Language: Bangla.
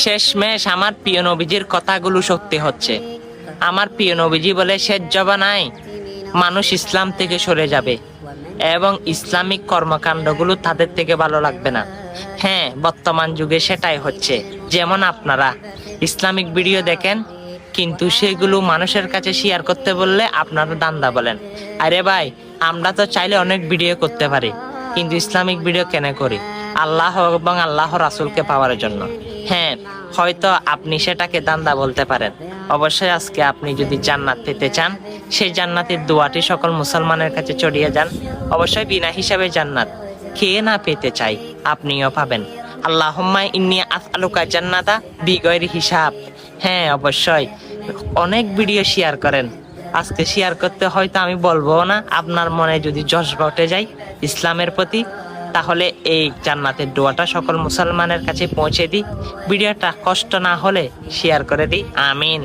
শেষমেশ আমার প্রিয় নবীজির কথাগুলো সত্যি হচ্ছে। আমার প্রিয় নবীজি বলে, শেষ জমানায় মানুষ ইসলাম থেকে সরে যাবে এবং ইসলামিক কর্মকাণ্ডগুলো তাদের থেকে ভালো লাগবে না। হ্যাঁ, বর্তমান যুগে সেটাই হচ্ছে। যেমন আপনারা ইসলামিক ভিডিও দেখেন, কিন্তু সেগুলো মানুষের কাছে শেয়ার করতে বললে আপনারা দান্দা বলেন। আরে ভাই, আমরা তো চাইলে অনেক ভিডিও করতে পারি, কিন্তু ইসলামিক ভিডিও কেন করি? আল্লাহ এবং আল্লাহ রাসূলকে পাওয়ার জন্য। হ্যাঁ, হয়তো আপনি সেটাকে দান্দা বলতে পারেন। অবশ্যই আজকে আপনি যদি জান্নাত পেতে চান, সেই জান্নাতের দোয়াটি সকল মুসলমানের কাছে ছড়িয়ে যান। অবশ্যই বিনা হিসাবে জান্নাত কে না পেতে চাই, আপনিও পাবেন। আল্লাহুম্মা ইন্নী আসআলুকা জান্নাতা বিগয়রি হিসাব। হ্যাঁ, অবশ্যই অনেক ভিডিও শেয়ার করেন। আজকে শেয়ার করতে হয়তো আমি বলবো না, আপনার মনে যদি জজবা উঠে যায় ইসলামের প্রতি, তাহলে এই জান্নাতের দোয়াটা সকল মুসলমানের কাছে পৌঁছে দিই। ভিডিওটা কষ্ট না হলে শেয়ার করে দিই। আমিন।